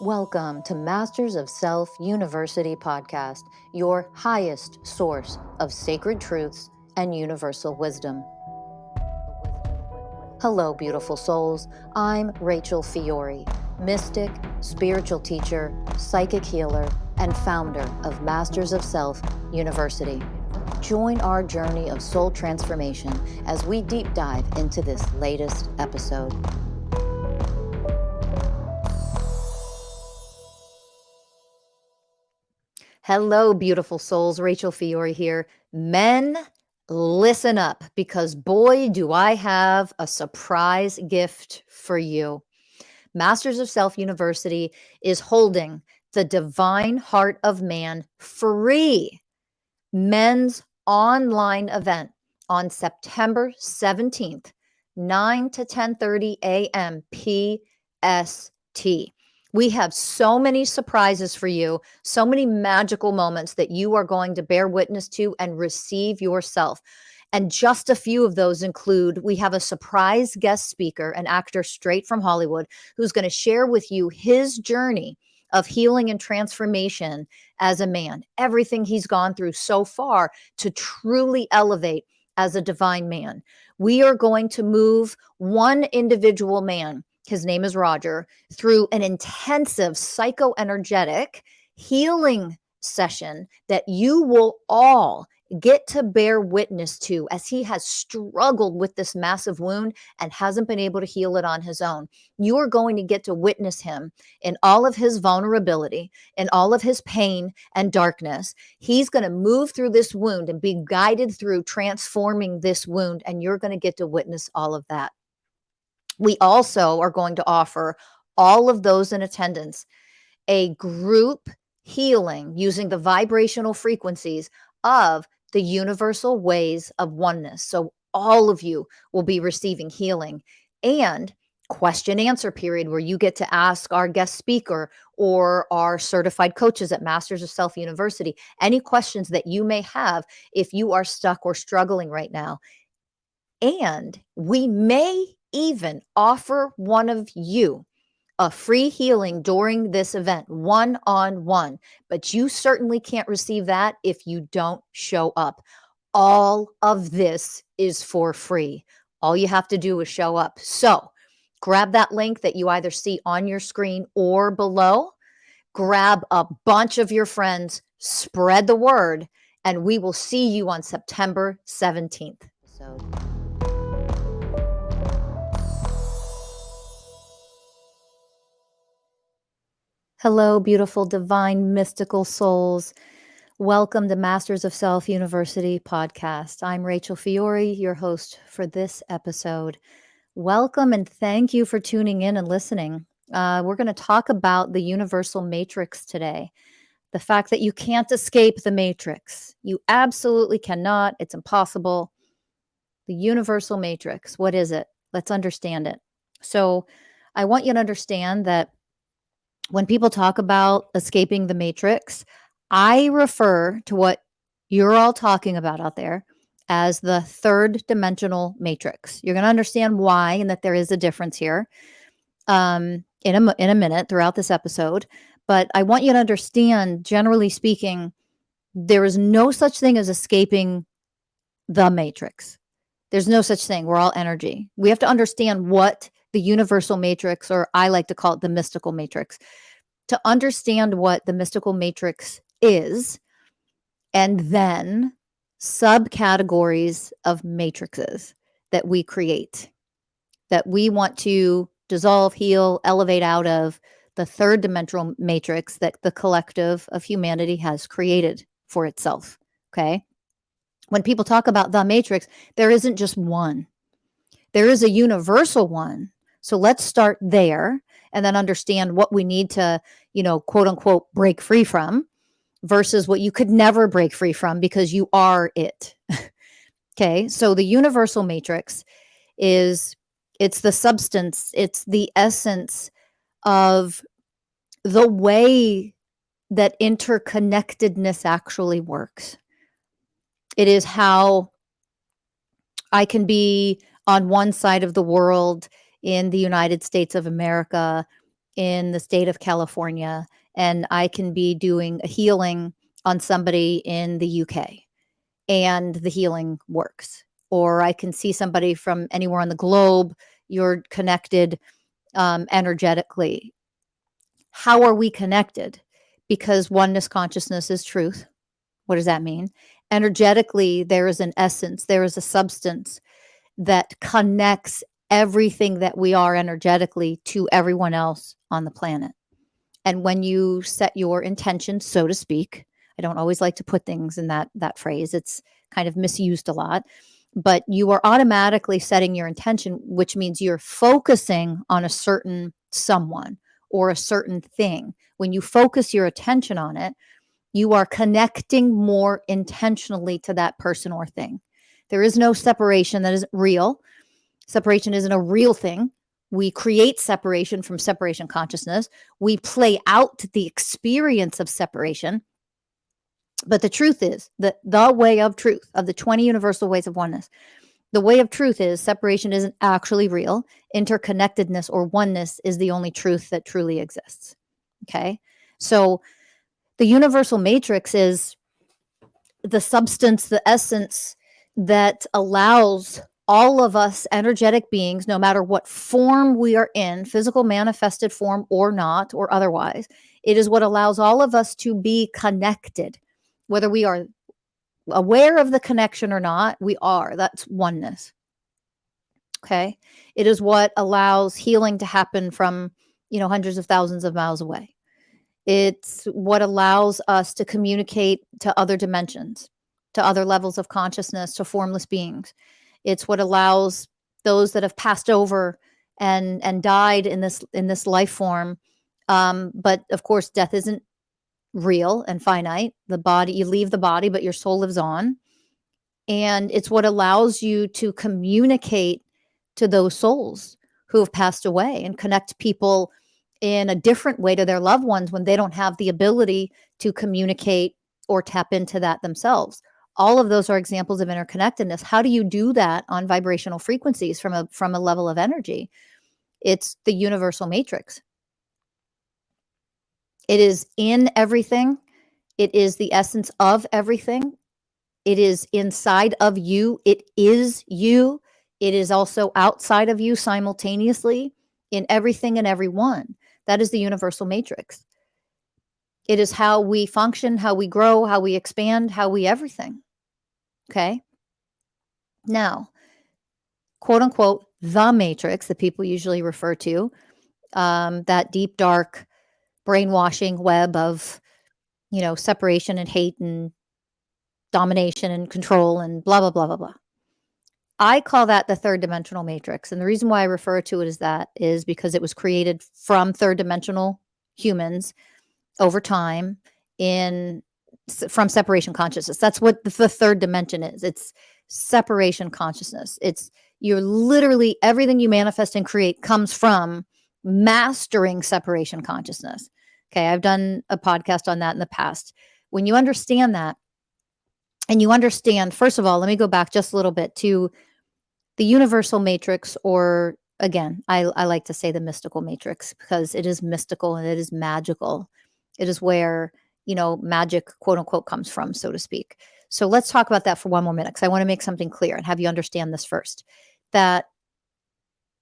Welcome to Masters of Self University podcast, your highest source of sacred truths and universal wisdom. Hello, beautiful souls. I'm Rachel Fiori, mystic, spiritual teacher, psychic healer, and founder of Masters of Self University. Join our journey of soul transformation as we deep dive into this latest episode. Hello, beautiful souls. Rachel Fiori here. Men, listen up, because boy, do I have a surprise gift for you. Masters of Self University is holding the Divine Heart of Man free men's online event on September 17th, 9 to 10:30 a.m. PST. We have so many surprises for you, so many magical moments that you are going to bear witness to and receive yourself. And just a few of those include, we have a surprise guest speaker, an actor straight from Hollywood, who's going to share with you his journey of healing and transformation as a man, everything he's gone through so far to truly elevate as a divine man. We are going to move one individual man, his name is Roger, through an intensive psychoenergetic healing session that you will all get to bear witness to, as he has struggled with this massive wound and hasn't been able to heal it on his own. You are going to get to witness him in all of his vulnerability, in all of his pain and darkness. He's going to move through this wound and be guided through transforming this wound, and you're going to get to witness all of that. We also are going to offer all of those in attendance a group healing using the vibrational frequencies of the universal ways of oneness. So all of you will be receiving healing, and question answer period where you get to ask our guest speaker or our certified coaches at Masters of Self University any questions that you may have if you are stuck or struggling right now. And we may even offer one of you a free healing during this event, one-on-one, but you certainly can't receive that if you don't show up. All of this is for free. All you have to do is show up. So grab that link that you either see on your screen or below, grab a bunch of your friends, spread the word, and we will see you on September 17th. Hello, beautiful, divine, mystical souls. Welcome to Masters of Self University podcast. I'm Rachel Fiori, your host for this episode. Welcome and thank you for tuning in and listening. We're going to talk about the universal matrix today. The fact that you can't escape the matrix. You absolutely cannot. It's impossible. The universal matrix. What is it? Let's understand it. So I want you to understand that when people talk about escaping the matrix, I refer to what you're all talking about out there as the third dimensional matrix. You're going to understand why and that there is a difference here in a minute throughout this episode. But I want you to understand, generally speaking, there is no such thing as escaping the matrix. There's no such thing. We're all energy. We have to understand what the universal matrix, or I like to call it the mystical matrix, to understand what the mystical matrix is, and then subcategories of matrices that we create, that we want to dissolve, heal, elevate out of the third dimensional matrix that the collective of humanity has created for itself. Okay. When people talk about the matrix, there isn't just one. There is a universal one. So let's start there and then understand what we need to, quote unquote, break free from versus what you could never break free from because you are it. Okay. So the universal matrix it's the substance, it's the essence of the way that interconnectedness actually works. It is how I can be on one side of the world in the United States of America in the state of California, and I can be doing a healing on somebody in the UK, and the healing works. Or I can see somebody from anywhere on the globe. You're connected energetically. How are we connected? Because oneness consciousness is truth. What does that mean? Energetically, there is an essence, there is a substance that connects everything that we are energetically to everyone else on the planet. And when you set your intention, so to speak, I don't always like to put things in that phrase. It's kind of misused a lot, but you are automatically setting your intention, which means you're focusing on a certain someone or a certain thing. When you focus your attention on it, you are connecting more intentionally to that person or thing. There is no separation that isn't real. Separation isn't a real thing. We create separation from separation consciousness. We play out the experience of separation. But the truth is that the way of truth, of the 20 universal ways of oneness, the way of truth is separation isn't actually real. Interconnectedness or oneness is the only truth that truly exists. Okay? So the universal matrix is the substance, the essence that allows all of us energetic beings, no matter what form we are in, physical manifested form or not, or otherwise, it is what allows all of us to be connected. Whether we are aware of the connection or not, we are. That's oneness. Okay. It is what allows healing to happen from, hundreds of thousands of miles away. It's what allows us to communicate to other dimensions, to other levels of consciousness, to formless beings. It's what allows those that have passed over and died in this life form. But of course, death isn't real and finite. The body, you leave the body, but your soul lives on. And it's what allows you to communicate to those souls who have passed away and connect people in a different way to their loved ones when they don't have the ability to communicate or tap into that themselves. All of those are examples of interconnectedness. How do you do that on vibrational frequencies from a level of energy? It's the universal matrix. It is in everything. It is the essence of everything. It is inside of you. It is you. It is also outside of you simultaneously in everything and everyone. That is the universal matrix. It is how we function, how we grow, how we expand, how we everything. Okay? Now, quote unquote, the matrix that people usually refer to, that deep, dark, brainwashing web of, separation and hate and domination and control and blah, blah, blah, blah, blah. I call that the third dimensional matrix. And the reason why I refer to it as that is because it was created from third dimensional humans over time from separation consciousness. That's what the third dimension is. It's separation consciousness. You're literally everything you manifest and create comes from mastering separation consciousness. Okay. I've done a podcast on that in the past. When you understand that, and you understand, first of all, let me go back just a little bit to the universal matrix, or again, I like to say the mystical matrix because it is mystical and it is magical. It is where, magic, quote unquote, comes from, so to speak. So let's talk about that for one more minute because I want to make something clear and have you understand this first. That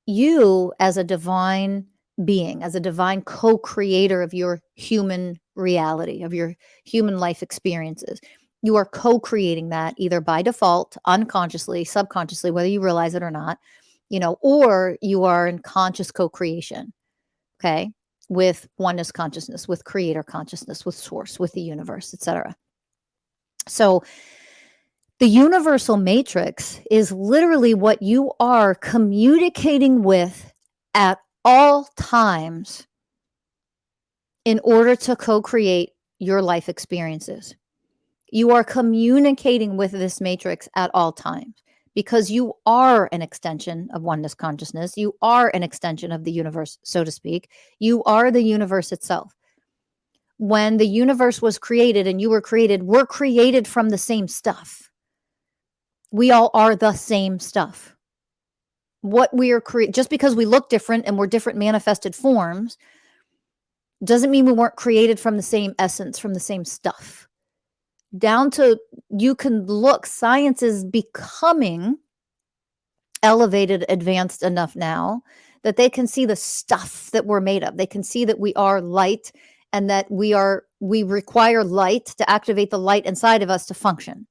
you, as a divine being, as a divine co-creator of your human reality, of your human life experiences, you are co-creating that either by default, unconsciously, subconsciously, whether you realize it or not, or you are in conscious co-creation, okay, with oneness consciousness, with creator consciousness, with source, with the universe, etc. So the universal matrix is literally what you are communicating with at all times in order to co-create your life experiences. You are communicating with this matrix at all times because you are an extension of oneness consciousness. You are an extension of the universe, so to speak. You are the universe itself. When the universe was created and you were created, we're created from the same stuff. We all are the same stuff. What we are just because we look different and we're different manifested forms Doesn't mean we weren't created from the same essence, from the same stuff. Down to, you can look, science is becoming elevated, advanced enough now that they can see the stuff that we're made of. They can see that we are light, and that we require light to activate the light inside of us to function.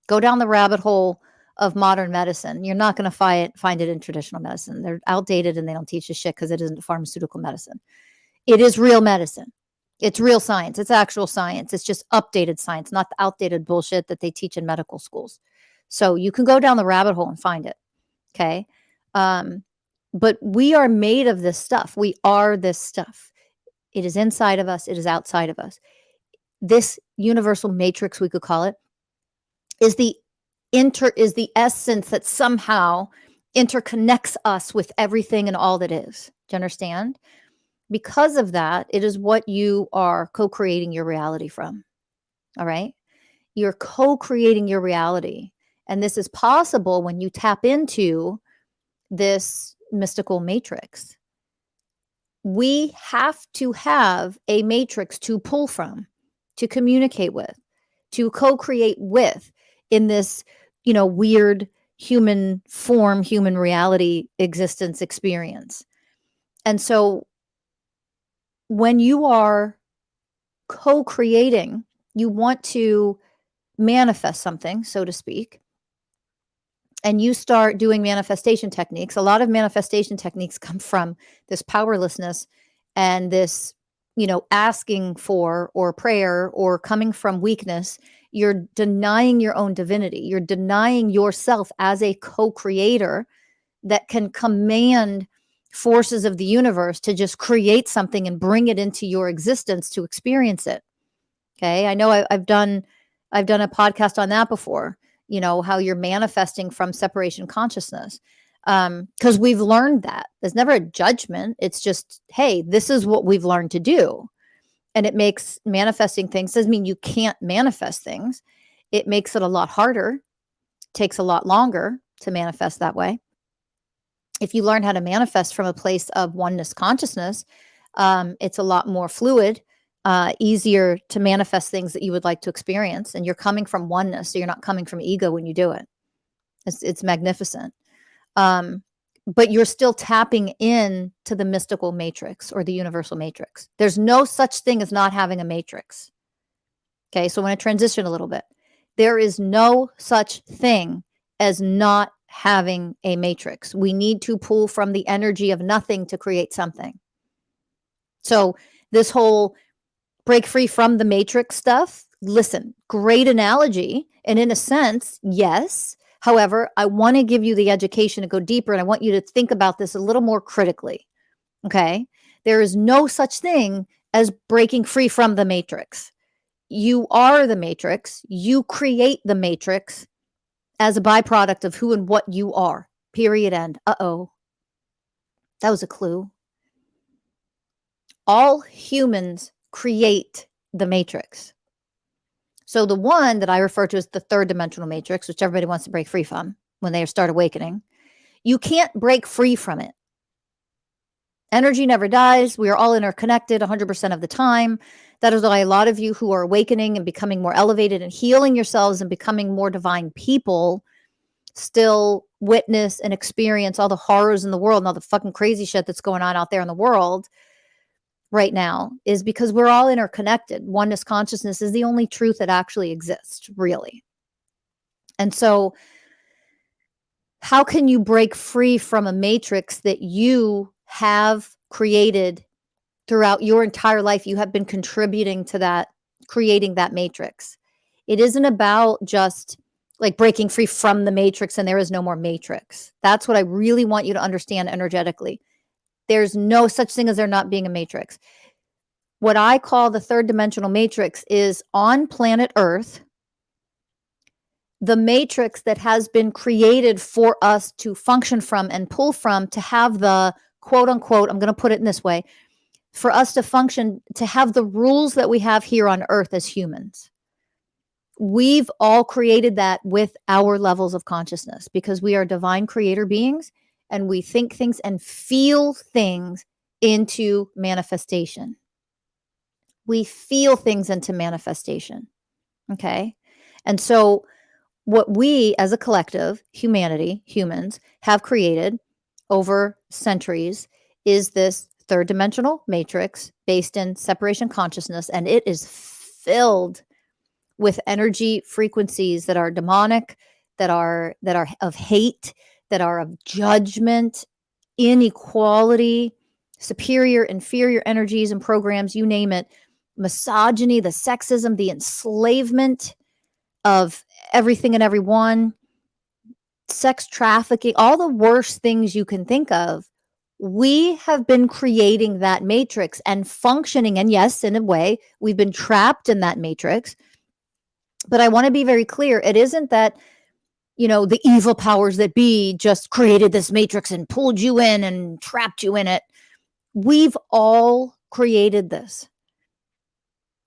Go down the rabbit hole of modern medicine. You're not going to find it in traditional medicine. They're outdated and they don't teach you shit because it isn't pharmaceutical medicine. It is real medicine. It's real science. It's actual science. It's just updated science, not the outdated bullshit that they teach in medical schools. So you can go down the rabbit hole and find it. Okay. But we are made of this stuff. We are this stuff. It is inside of us. It is outside of us. This universal matrix, we could call it, is the essence that somehow interconnects us with everything and all that is. Do you understand? Because of that, it is what you are co-creating your reality from. All right? You're co-creating your reality. And this is possible when you tap into this mystical matrix. We have to have a matrix to pull from, to communicate with, to co-create with in this, weird human form, human reality existence experience. And so when you are co-creating, you want to manifest something, so to speak, and you start doing manifestation techniques. A lot of manifestation techniques come from this powerlessness and this, asking for, or prayer, or coming from weakness. You're denying your own divinity. You're denying yourself as a co-creator that can command forces of the universe to just create something and bring it into your existence to experience it. Okay. I know I've done a podcast on that before, how you're manifesting from separation consciousness. Because we've learned that there's never a judgment. It's just, hey, this is what we've learned to do. And it makes manifesting things, doesn't mean you can't manifest things. It makes it a lot harder, takes a lot longer to manifest that way. If you learn how to manifest from a place of oneness consciousness, it's a lot more fluid, easier to manifest things that you would like to experience. And you're coming from oneness, so you're not coming from ego when you do it. It's magnificent. But you're still tapping in to the mystical matrix or the universal matrix. There's no such thing as not having a matrix. Okay, so I'm going to transition a little bit. There is no such thing as not having a matrix. We need to pull from the energy of nothing to create something. So this whole break free from the matrix stuff, listen, great analogy. And in a sense, yes. However, I want to give you the education to go deeper, and I want you to think about this a little more critically. Okay? There is no such thing as breaking free from the matrix. You are the matrix. You create the matrix as a byproduct of who and what you are. Period. End. Uh-oh. That was a clue. All humans create the matrix. So the one that I refer to as the third dimensional matrix, which everybody wants to break free from when they start awakening, you can't break free from it. Energy never dies. We are all interconnected 100% of the time. That is why a lot of you who are awakening and becoming more elevated and healing yourselves and becoming more divine people still witness and experience all the horrors in the world and all the fucking crazy shit that's going on out there in the world right now, is because we're all interconnected. Oneness consciousness is the only truth that actually exists, really. And so how can you break free from a matrix that you have created throughout your entire life? You have been contributing to that, creating that matrix. It isn't about just like breaking free from the matrix and there is no more matrix. That's what I really want you to understand energetically. There's no such thing as there not being a matrix. What I call the third dimensional matrix is on planet Earth, the matrix that has been created for us to function from and pull from, to have the quote unquote, I'm going to put it in this way, for us to function, to have the rules that we have here on Earth as humans. We've all created that with our levels of consciousness because we are divine creator beings and we think things and feel things into manifestation. We feel things into manifestation. Okay. And so, what we as a collective, humanity, humans, have created over centuries is this third dimensional matrix based in separation consciousness. And it is filled with energy frequencies that are demonic, that are of hate, that are of judgment, inequality, superior, inferior energies and programs, you name it, misogyny, the sexism, the enslavement of everything and everyone, sex trafficking, all the worst things you can think of. We have been creating that matrix and functioning. And yes, in a way, we've been trapped in that matrix. But I want to be very clear. It isn't that, the evil powers that be just created this matrix and pulled you in and trapped you in it. We've all created this.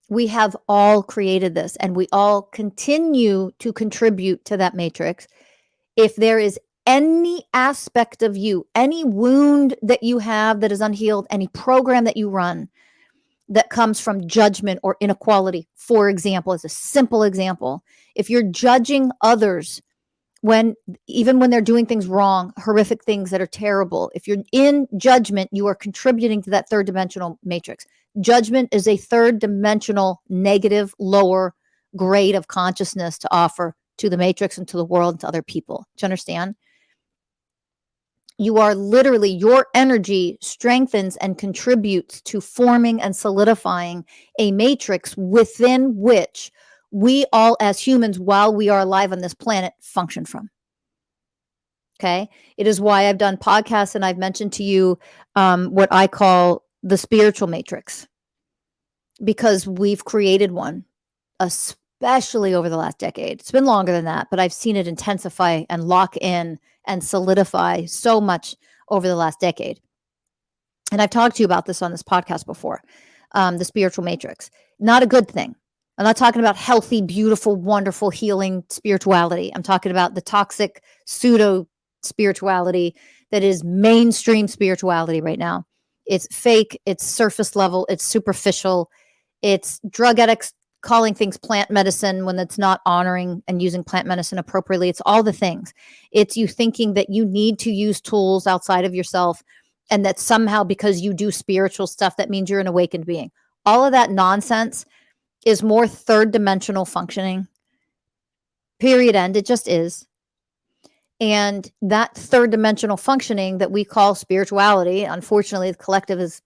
We have all created this, and we all continue to contribute to that matrix. If there is any aspect of you, any wound that you have that is unhealed, any program that you run that comes from judgment or inequality, for example, as a simple example, if you're judging others even when they're doing things wrong, horrific things that are terrible, if you're in judgment, you are contributing to that third dimensional matrix. Judgment is a third dimensional negative, lower grade of consciousness to offer to the matrix and to the world and to other people. Do you understand? You are literally, your energy strengthens and contributes to forming and solidifying a matrix within which we all as humans, while we are alive on this planet, function from. Okay. It is why I've done podcasts and I've mentioned to you what I call the spiritual matrix, because we've created one, especially over the last decade. It's been longer than that, but I've seen it intensify and lock in and solidify so much over the last decade. And I've talked to you about this on this podcast before, the spiritual matrix. Not a good thing. I'm not talking about healthy, beautiful, wonderful, healing spirituality. I'm talking about the toxic pseudo spirituality that is mainstream spirituality right now. It's fake, it's surface level, it's superficial, it's drug addicts calling things plant medicine when it's not honoring and using plant medicine appropriately. It's all the things. It's you thinking that you need to use tools outside of yourself, and that somehow because you do spiritual stuff, that means you're an awakened being. All of that nonsense is more third dimensional functioning. Period. End. It just is. And that third dimensional functioning that we call spirituality, unfortunately, the collective has,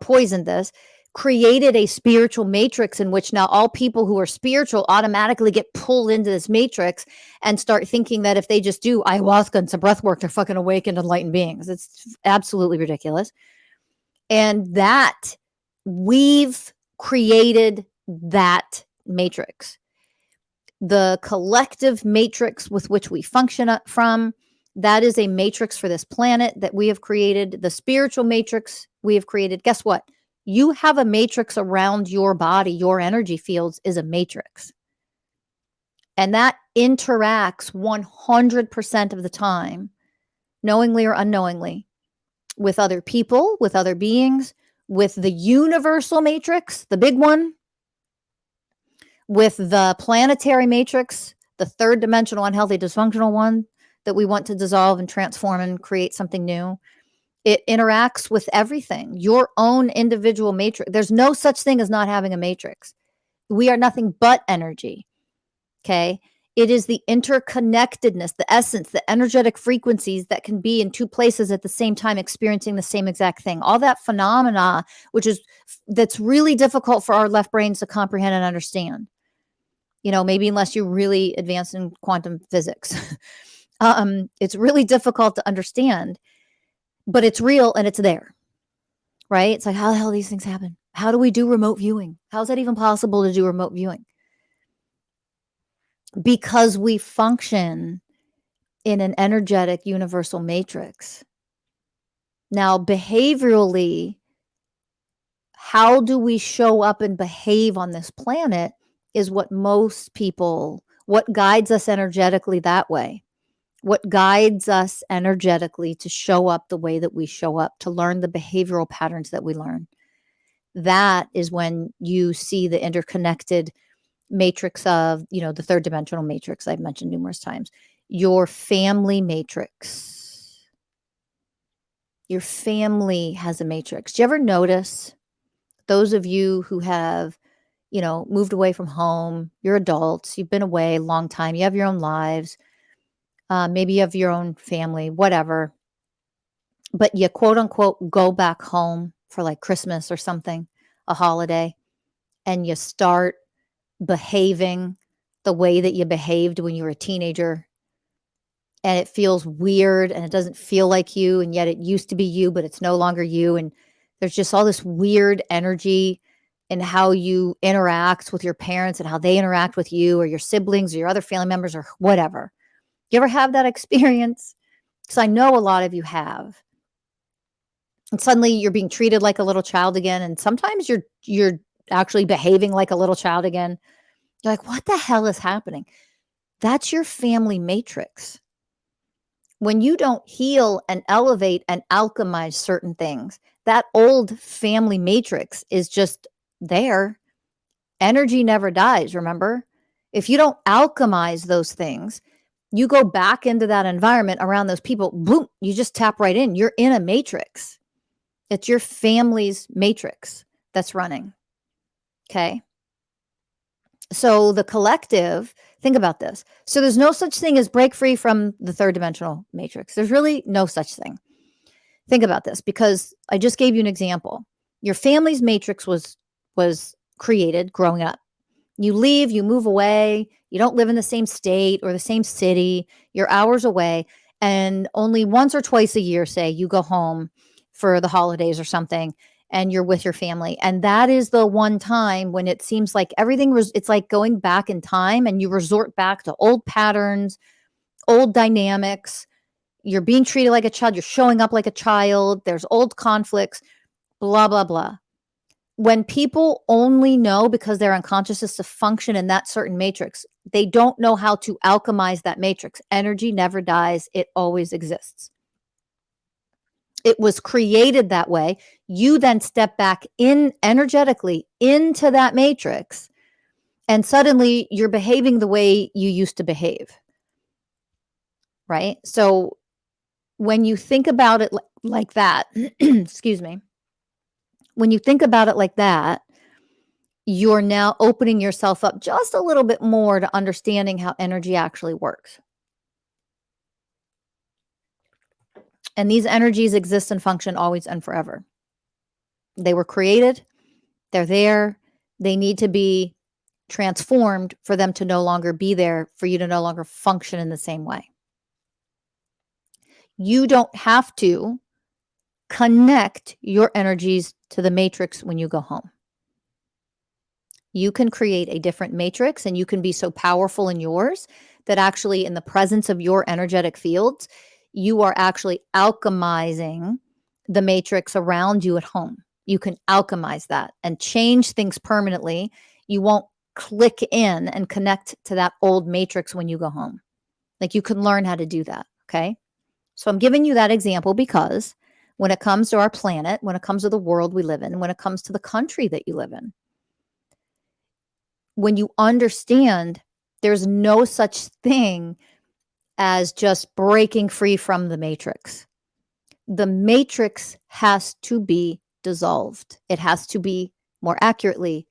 poisoned this, created a spiritual matrix in which now all people who are spiritual automatically get pulled into this matrix and start thinking that if they just do ayahuasca and some breath work, they're fucking awakened, enlightened beings. It's absolutely ridiculous. And that we've created that matrix. The collective matrix with which we function from, that is a matrix for this planet that we have created. The spiritual matrix we have created. Guess what? You have a matrix around your body. Your energy fields is a matrix. And that interacts 100% of the time, knowingly or unknowingly, with other people, with other beings, with the universal matrix, the big one, with the planetary matrix, the third dimensional, unhealthy, dysfunctional one that we want to dissolve and transform and create something new. It interacts with everything, your own individual matrix. There's no such thing as not having a matrix. We are nothing but energy. Okay. It is the interconnectedness, the essence, the energetic frequencies that can be in two places at the same time experiencing the same exact thing. All that phenomena, that's really difficult for our left brains to comprehend and understand. Maybe unless you're really advanced in quantum physics. It's really difficult to understand, but it's real and it's there, right? It's like, how the hell do these things happen? How do we do remote viewing? How is that even possible to do remote viewing? Because we function in an energetic universal matrix. Now, behaviorally, how do we show up and behave on this planet is what guides us energetically that way. What guides us energetically to show up the way that we show up, to learn the behavioral patterns that we learn. That is when you see the interconnected matrix of, the third dimensional matrix I've mentioned numerous times. Your family matrix. Your family has a matrix. Do you ever notice, those of you who have, moved away from home, you're adults, you've been away a long time, you have your own lives, maybe you have your own family, whatever, but you quote unquote go back home for like Christmas or something, a holiday, and you start behaving the way that you behaved when you were a teenager, and it feels weird and it doesn't feel like you, and yet it used to be you, but it's no longer you. And there's just all this weird energy in how you interact with your parents and how they interact with you or your siblings or your other family members or whatever. You ever have that experience? Because I know a lot of you have. And suddenly you're being treated like a little child again, and sometimes you're actually behaving like a little child again. You're like, what the hell is happening? That's your family matrix. When you don't heal and elevate and alchemize certain things, that old family matrix is just there. Energy never dies, remember? If you don't alchemize those things, you go back into that environment around those people, boom, you just tap right in. You're in a matrix. It's your family's matrix that's running. Okay. So the collective, think about this. So there's no such thing as break free from the third dimensional matrix. There's really no such thing. Think about this, because I just gave you an example. Your family's matrix was created growing up. You leave, you move away, you don't live in the same state or the same city, you're hours away, and only once or twice a year, say, you go home for the holidays or something, and you're with your family. And that is the one time when it seems like everything it's like going back in time, and you resort back to old patterns, old dynamics. You're being treated like a child, you're showing up like a child, there's old conflicts, blah, blah, blah. When people only know, because they're unconscious, is to function in that certain matrix, they don't know how to alchemize that matrix. Energy never dies. It always exists. It was created that way. You then step back in energetically into that matrix, and suddenly you're behaving the way you used to behave. Right? So when you think about it like that, excuse me, when you think about it like that, you're now opening yourself up just a little bit more to understanding how energy actually works. And these energies exist and function always and forever. They were created, they're there, they need to be transformed for them to no longer be there, for you to no longer function in the same way. You don't have to connect your energies to the matrix when you go home. You can create a different matrix, and you can be so powerful in yours that actually, in the presence of your energetic fields, you are actually alchemizing the matrix around you at home. You can alchemize that and change things permanently. You won't click in and connect to that old matrix when you go home. Like, you can learn how to do that. Okay. So I'm giving you that example because when it comes to our planet, when it comes to the world we live in, when it comes to the country that you live in, when you understand there's no such thing as just breaking free from the matrix. The matrix has to be dissolved. It has to be, more accurately,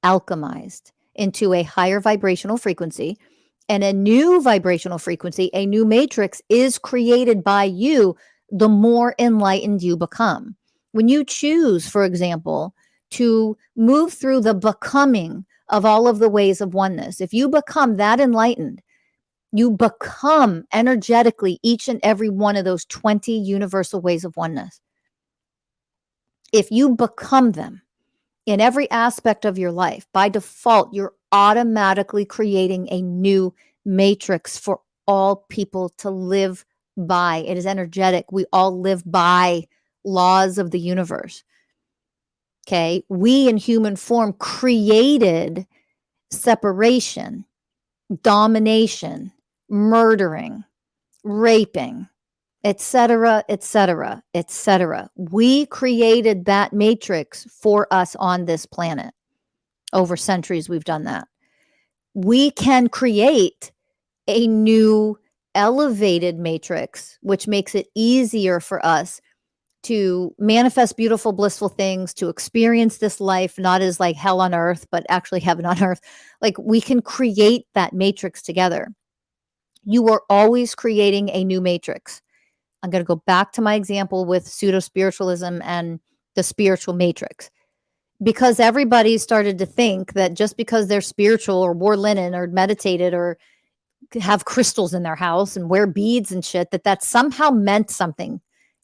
alchemized into a higher vibrational frequency. And a new vibrational frequency, a new matrix, is created by you the more enlightened you become. When you choose, for example, to move through the becoming of all of the ways of oneness, if you become that enlightened, you become energetically each and every one of those 20 universal ways of oneness. If you become them in every aspect of your life, by default, you're automatically creating a new matrix for all people to live by. It is energetic. We all live by laws of the universe. Okay. We in human form created separation, domination, murdering, raping, etc., etc., etc. We created that matrix for us on this planet. Over centuries, we've done that. We can create a new elevated matrix, which makes it easier for us to manifest beautiful, blissful things, to experience this life, not as like hell on earth, but actually heaven on earth. Like we can create that matrix together. You are always creating a new matrix. I'm going to go back to my example with pseudo spiritualism and the spiritual matrix. Because everybody started to think that just because they're spiritual or wore linen or meditated or have crystals in their house and wear beads and shit, that somehow meant something.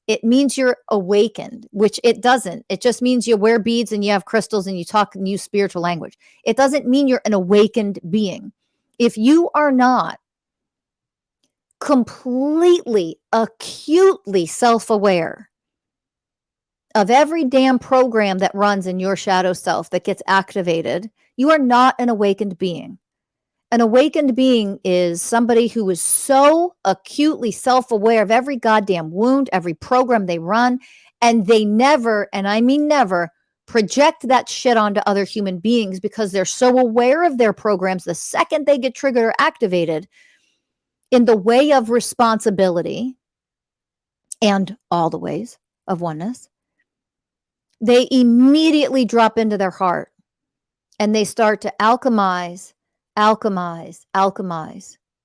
It means you're awakened, which it doesn't. It just means you wear beads and you have crystals and you talk new spiritual language. It doesn't mean you're an awakened being. If you are not completely, acutely self-aware of every damn program that runs in your shadow self that gets activated, you are not an awakened being. An awakened being is somebody who is so acutely self-aware of every goddamn wound, every program they run, and they never, and I mean never, project that shit onto other human beings because they're so aware of their programs the second they get triggered or activated in the way of responsibility and all the ways of oneness. They immediately drop into their heart and they start to alchemize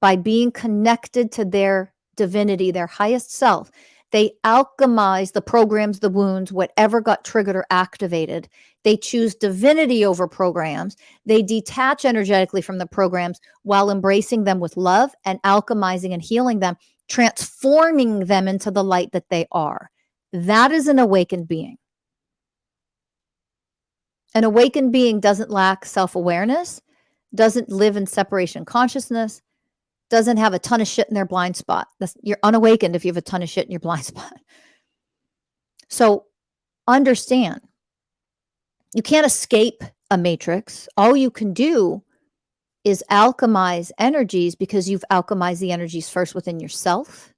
by being connected to their divinity, their highest self. They alchemize the programs, the wounds, whatever got triggered or activated. They choose divinity over programs. They detach energetically from the programs while embracing them with love and alchemizing and healing them, transforming them into the light that they are. That is an awakened being. An awakened being doesn't lack self-awareness, doesn't live in separation consciousness, doesn't have a ton of shit in their blind spot. You're unawakened if you have a ton of shit in your blind spot. So understand, you can't escape a matrix. All you can do is alchemize energies because you've alchemized the energies first within yourself.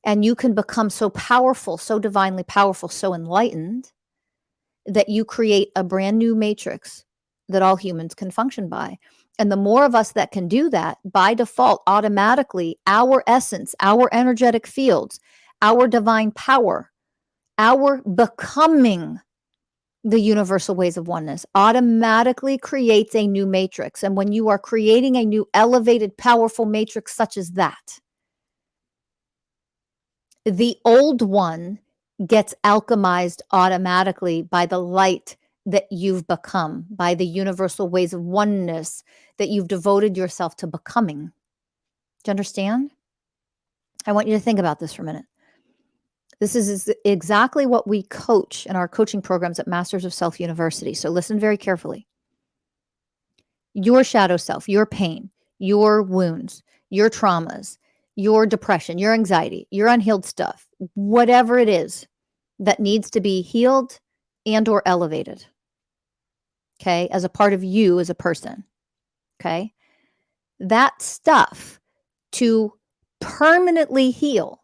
And you can become so powerful, so divinely powerful, so enlightened that you create a brand new matrix that all humans can function by. And the more of us that can do that, by default, automatically, our essence, our energetic fields, our divine power, our becoming the universal ways of oneness automatically creates a new matrix. And when you are creating a new elevated, powerful matrix such as that, the old one gets alchemized automatically by the light that you've become, by the universal ways of oneness that you've devoted yourself to becoming. Do you understand? I want you to think about this for a minute. This is exactly what we coach in our coaching programs at Masters of Self University. So listen very carefully. Your shadow self, your pain, your wounds, your traumas, your depression, your anxiety, your unhealed stuff, whatever it is that needs to be healed and or elevated, okay, as a part of you as a person, okay? That stuff to permanently heal,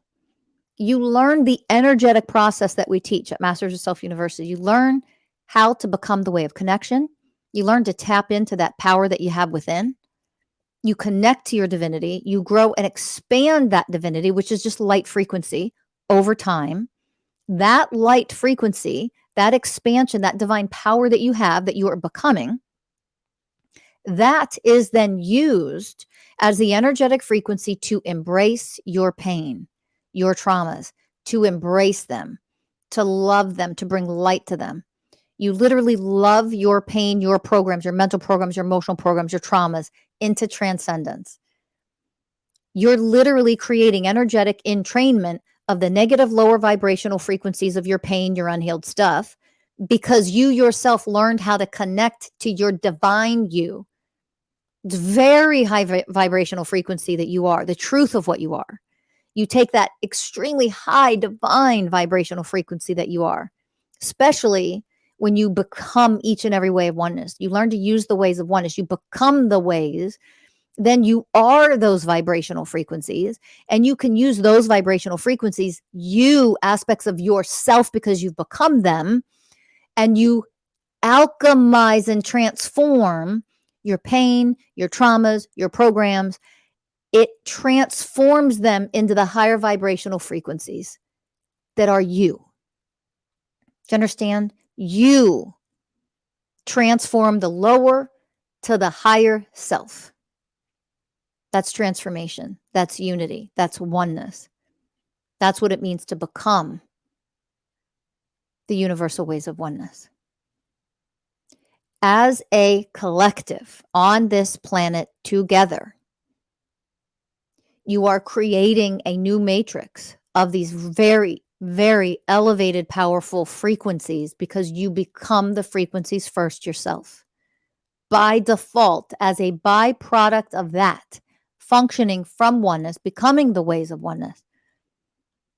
you learn the energetic process that we teach at Masters of Self University. You learn how to become the way of connection. You learn to tap into that power that you have within. You connect to your divinity. You grow and expand that divinity, which is just light frequency over time. That light frequency, that expansion, that divine power that you have, that you are becoming, that is then used as the energetic frequency to embrace your pain, your traumas, to embrace them, to love them, to bring light to them. You literally love your pain, your programs, your mental programs, your emotional programs, your traumas into transcendence. You're literally creating energetic entrainment of the negative lower vibrational frequencies of your pain, your unhealed stuff, because you yourself learned how to connect to your divine you. It's very high vibrational frequency that you are, the truth of what you are. You take that extremely high divine vibrational frequency that you are, especially when you become each and every way of oneness. You learn to use the ways of oneness. You become the ways then you are those vibrational frequencies, and you can use those vibrational frequencies, you aspects of yourself, because you've become them, and you alchemize and transform your pain, your traumas, your programs. It transforms them into the higher vibrational frequencies that are you. Do you understand? You transform the lower to the higher self. That's transformation. That's unity. That's oneness. That's what it means to become the universal ways of oneness. As a collective on this planet together, you are creating a new matrix of these very, very elevated, powerful frequencies, because you become the frequencies first yourself. By default, as a byproduct of that, functioning from oneness, becoming the ways of oneness,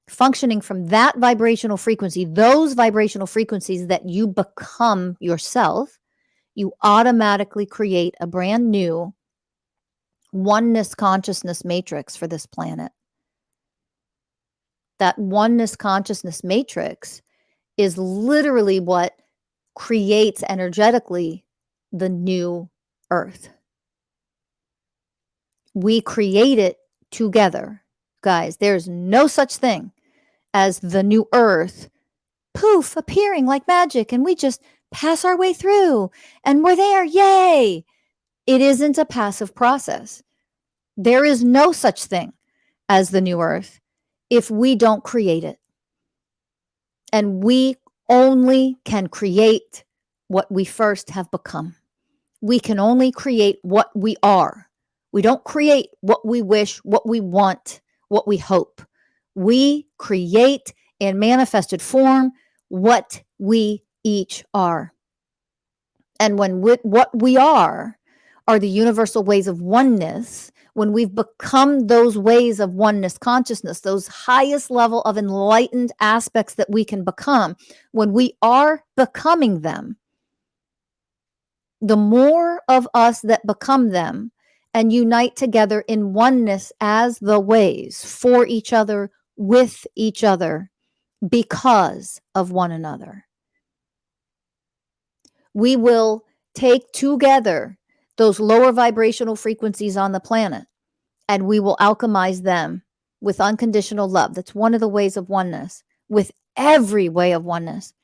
functioning from that vibrational frequency, those vibrational frequencies that you become yourself, you automatically create a brand new oneness consciousness matrix for this planet. That oneness consciousness matrix is literally what creates energetically the new earth. We create it together. Guys, there's no such thing as the new earth, poof, appearing like magic, and we just pass our way through and we're there. Yay. It isn't a passive process. There is no such thing as the new earth if we don't create it. And we only can create what we first have become. We can only create what we are. We don't create what we wish, what we want, what we hope. We create in manifested form what we each are. And when what we are the universal ways of oneness, when we've become those ways of oneness consciousness, those highest level of enlightened aspects that we can become, when we are becoming them, the more of us that become them and unite together in oneness as the ways for each other, with each other, because of one another, we will take together those lower vibrational frequencies on the planet, and we will alchemize them with unconditional love. That's one of the ways of oneness. With every way of oneness,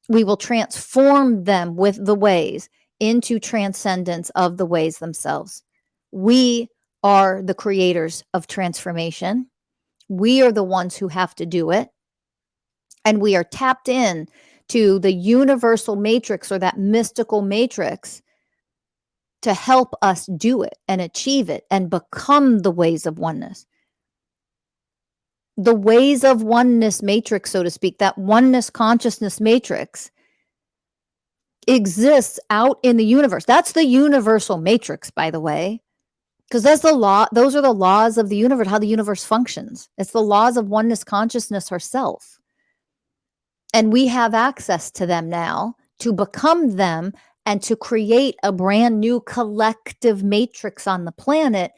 we will transform them with the ways into transcendence of the ways themselves. We are the creators of transformation. We are the ones who have to do it. And we are tapped in to the universal matrix, or that mystical matrix, to help us do it and achieve it and become the ways of oneness. The ways of oneness matrix, so to speak, that oneness consciousness matrix exists out in the universe. That's the universal matrix, by the way, because that's the law. Those are the laws of the universe, how the universe functions. It's the laws of oneness consciousness herself. And we have access to them now to become them and to create a brand new collective matrix on the planet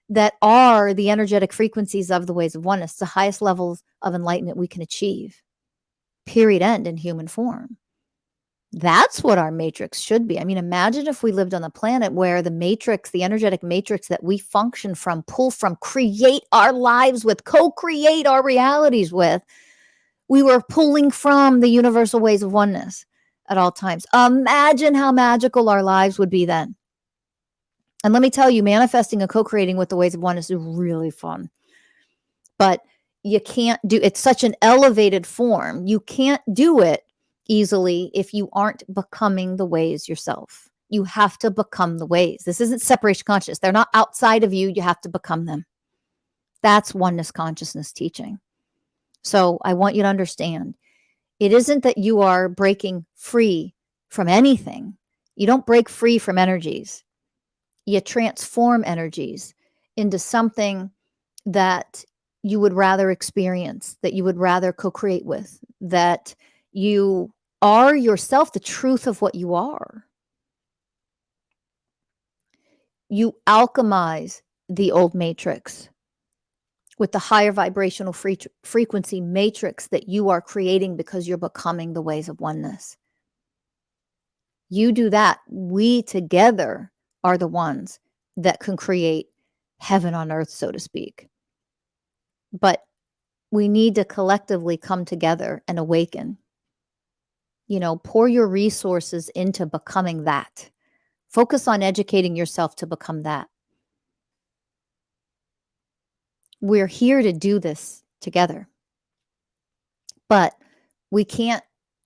that are the energetic frequencies of the ways of oneness, the highest levels of enlightenment we can achieve, period, end, in human form. That's what our matrix should be. I mean, imagine if we lived on a planet where the matrix, the energetic matrix that we function from, pull from, create our lives with, co-create our realities with, we were pulling from the universal ways of oneness at all times. Imagine how magical our lives would be then. And let me tell you, manifesting and co-creating with the ways of oneness is really fun. But you can't do it's such an elevated form. You can't do it easily if you aren't becoming the ways yourself. You have to become the ways. This isn't separation consciousness. They're not outside of you. You have to become them. That's oneness consciousness teaching. So I want you to understand, it isn't that you are breaking free from anything. You don't break free from energies. You transform energies into something that you would rather experience, that you would rather co-create with, that you are yourself, the truth of what you are. You alchemize the old matrix with the higher vibrational frequency matrix that you are creating because you're becoming the ways of oneness. You do that. We together are the ones that can create heaven on earth, so to speak. But we need to collectively come together and awaken. Pour your resources into becoming that. Focus on educating yourself to become that. We're here to do this together. But we can't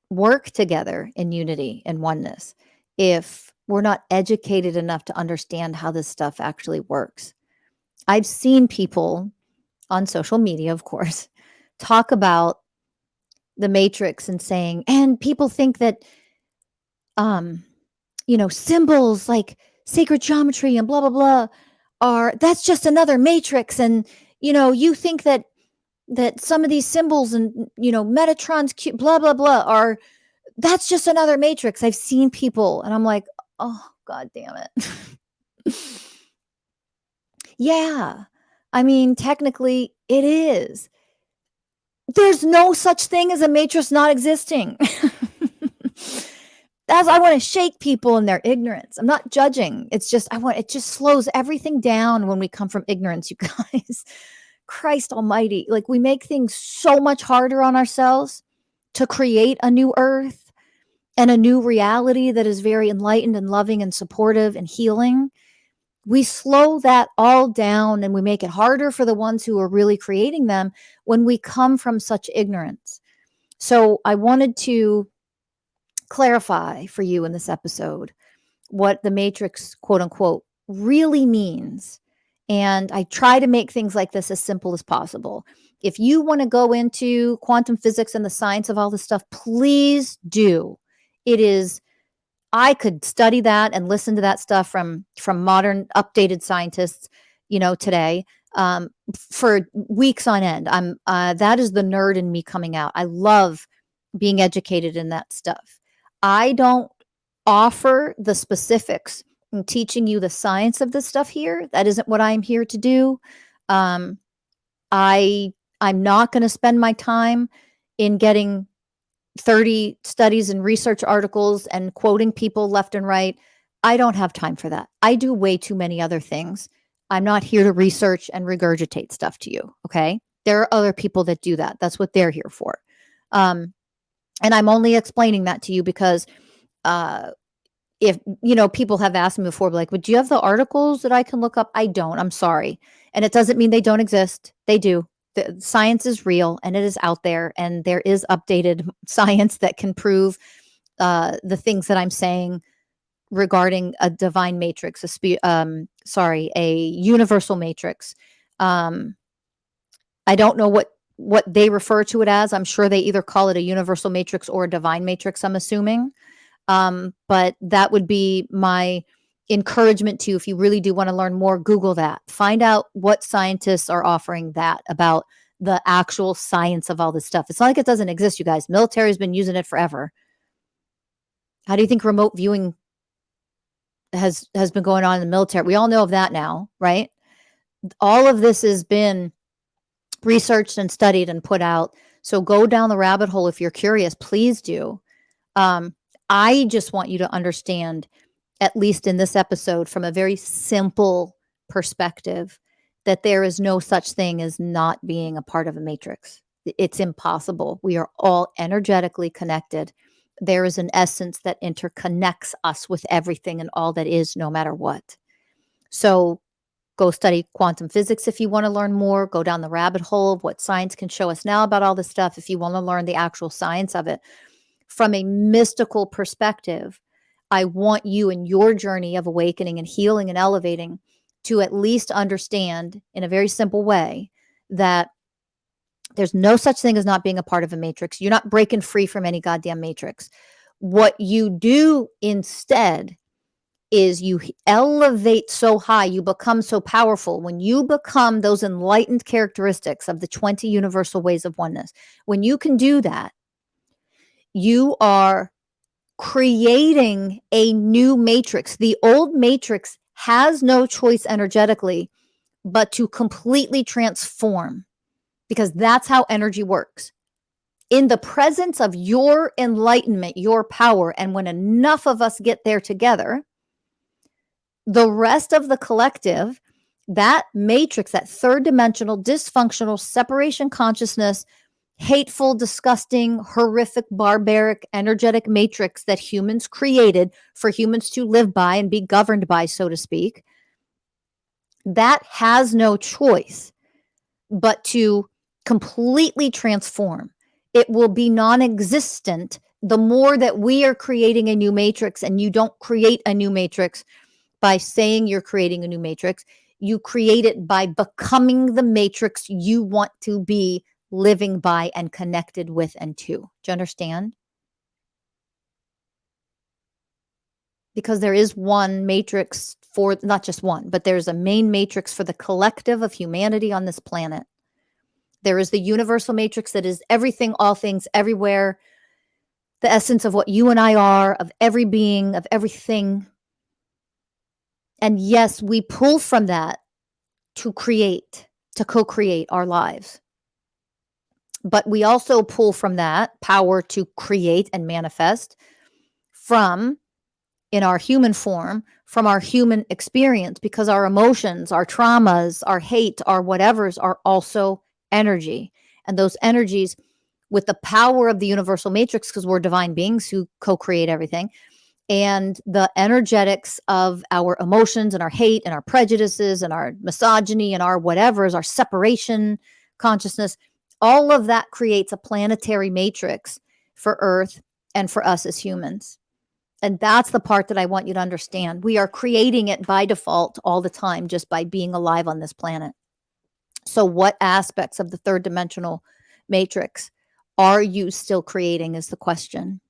work together in unity and oneness if we're not educated enough to understand how this stuff actually works. I've seen people on social media, of course, talk about the matrix and saying, and people think that, symbols like sacred geometry and blah, blah, blah that's just another matrix. And, you think that some of these symbols and, Metatron's blah, blah, blah that's just another matrix. I've seen people and I'm like, oh, God damn it. Yeah. I mean, technically it is. There's no such thing as a matrix not existing. I want to shake people in their ignorance. I'm not judging. It's just, it just slows everything down when we come from ignorance, you guys. Christ almighty. Like, we make things so much harder on ourselves to create a new earth and a new reality that is very enlightened and loving and supportive and healing. We slow that all down and we make it harder for the ones who are really creating them when we come from such ignorance. So I wanted to clarify for you in this episode what the matrix, quote unquote, really means. And I try to make things like this as simple as possible. If you want to go into quantum physics and the science of all this stuff, please do. I could study that and listen to that stuff from modern updated scientists, today, for weeks on end. That is the nerd in me coming out. I love being educated in that stuff. I don't offer the specifics and teaching you the science of this stuff here. That isn't what I'm here to do. I'm not going to spend my time in getting 30 studies and research articles and quoting people left and right. I don't have time for that. I do way too many other things. I'm not here to research and regurgitate stuff to you. Okay. There are other people that do that. That's what they're here for. And I'm only explaining that to you because, if, people have asked me before, like, would you have the articles that I can look up? I don't, I'm sorry. And it doesn't mean they don't exist. They do. The science is real and it is out there, and there is updated science that can prove the things that I'm saying regarding a divine matrix, a universal matrix. I don't know what they refer to it as. I'm sure they either call it a universal matrix or a divine matrix, I'm assuming. But that would be my encouragement to you. If you really do want to learn more, Google that. Find out what scientists are offering that about the actual science of all this stuff. It's not like it doesn't exist, you guys. Military's been using it forever. How do you think remote viewing has been going on in the military? We all know of that now, right? All of this has been researched and studied and put out. So go down the rabbit hole if you're curious. Please do. I just want you to understand, at least in this episode, from a very simple perspective, that there is no such thing as not being a part of a matrix. It's impossible. We are all energetically connected. There is an essence that interconnects us with everything and all that is, no matter what. So go study quantum physics if you want to learn more. Go down the rabbit hole of what science can show us now about all this stuff if you want to learn the actual science of it. From a mystical perspective, I want you in your journey of awakening and healing and elevating to at least understand in a very simple way that there's no such thing as not being a part of a matrix. You're not breaking free from any goddamn matrix. What you do instead is you elevate so high, you become so powerful. When you become those enlightened characteristics of the 20 universal ways of oneness, when you can do that, you are creating a new matrix. The old matrix has no choice energetically but to completely transform, because that's how energy works. In the presence of your enlightenment, your power, and when enough of us get there together, the rest of the collective, that matrix, that third dimensional, dysfunctional separation consciousness, hateful, disgusting, horrific, barbaric, energetic matrix that humans created for humans to live by and be governed by, so to speak, that has no choice but to completely transform. It will be non-existent the more that we are creating a new matrix, and you don't create a new matrix by saying you're creating a new matrix. You create it by becoming the matrix you want to be living by and connected with and to. Do you understand? Because there is one matrix for, not just one, but there's a main matrix for the collective of humanity on this planet. There is the universal matrix that is everything, all things, everywhere, the essence of what you and I are, of every being, of everything. And yes, we pull from that to create, to co-create our lives. But we also pull from that power to create and manifest from, in our human form, from our human experience, because our emotions, our traumas, our hate, our whatevers are also energy. And those energies, with the power of the universal matrix, because we're divine beings who co-create everything, and the energetics of our emotions and our hate and our prejudices and our misogyny and our whatevers, our separation consciousness, all of that creates a planetary matrix for Earth and for us as humans. And that's the part that I want you to understand. We are creating it by default all the time, just by being alive on this planet. So what aspects of the third dimensional matrix are you still creating is the question.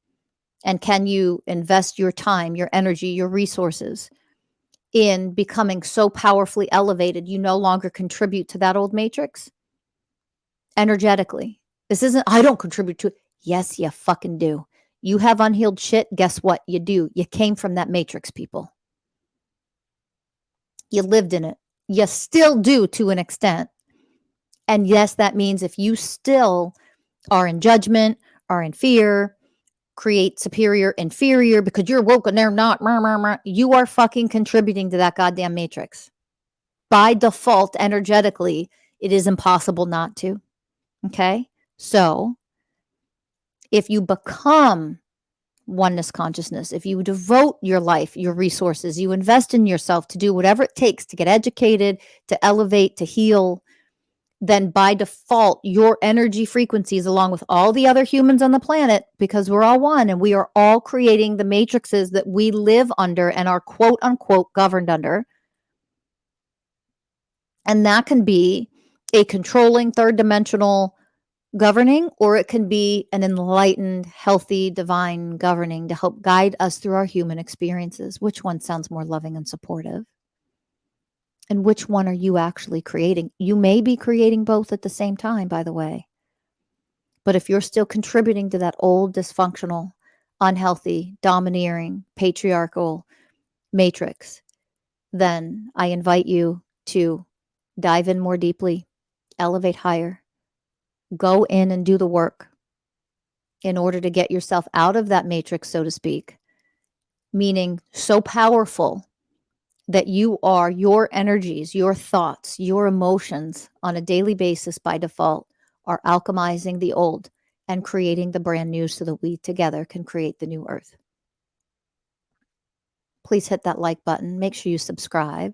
And can you invest your time, your energy, your resources in becoming so powerfully elevated you no longer contribute to that old matrix? Energetically. This isn't, I don't contribute to it. Yes, you fucking do. You have unhealed shit. Guess what? You do. You came from that matrix, people. You lived in it. You still do to an extent. And yes, that means if you still are in judgment, are in fear, create superior, inferior, because you're woke and they're not, you are fucking contributing to that goddamn matrix. By default, energetically, it is impossible not to. Okay? So, if you become oneness consciousness, if you devote your life, your resources, you invest in yourself to do whatever it takes to get educated, to elevate, to heal, then by default, your energy frequencies, along with all the other humans on the planet, because we're all one and we are all creating the matrices that we live under and are quote unquote governed under. And that can be a controlling third dimensional governing, or it can be an enlightened, healthy, divine governing to help guide us through our human experiences. Which one sounds more loving and supportive? And which one are you actually creating? You may be creating both at the same time, by the way. But if you're still contributing to that old, dysfunctional, unhealthy, domineering, patriarchal matrix, then I invite you to dive in more deeply, elevate higher, go in and do the work in order to get yourself out of that matrix, so to speak, meaning so powerful that you are your energies, your thoughts, your emotions on a daily basis by default are alchemizing the old and creating the brand new so that we together can create the new earth. Please hit that like button. Make sure you subscribe.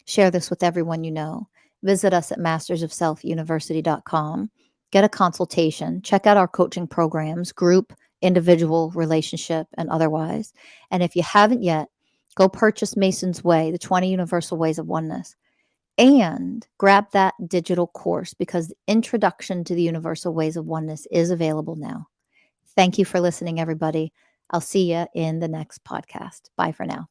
Share this with everyone you know. Visit us at mastersofselfuniversity.com. Get a consultation. Check out our coaching programs, group, individual, relationship, and otherwise. And if you haven't yet, go purchase Mason's Way, the 20 Universal Ways of Oneness, and grab that digital course, because the introduction to the Universal Ways of Oneness is available now. Thank you for listening, everybody. I'll see you in the next podcast. Bye for now.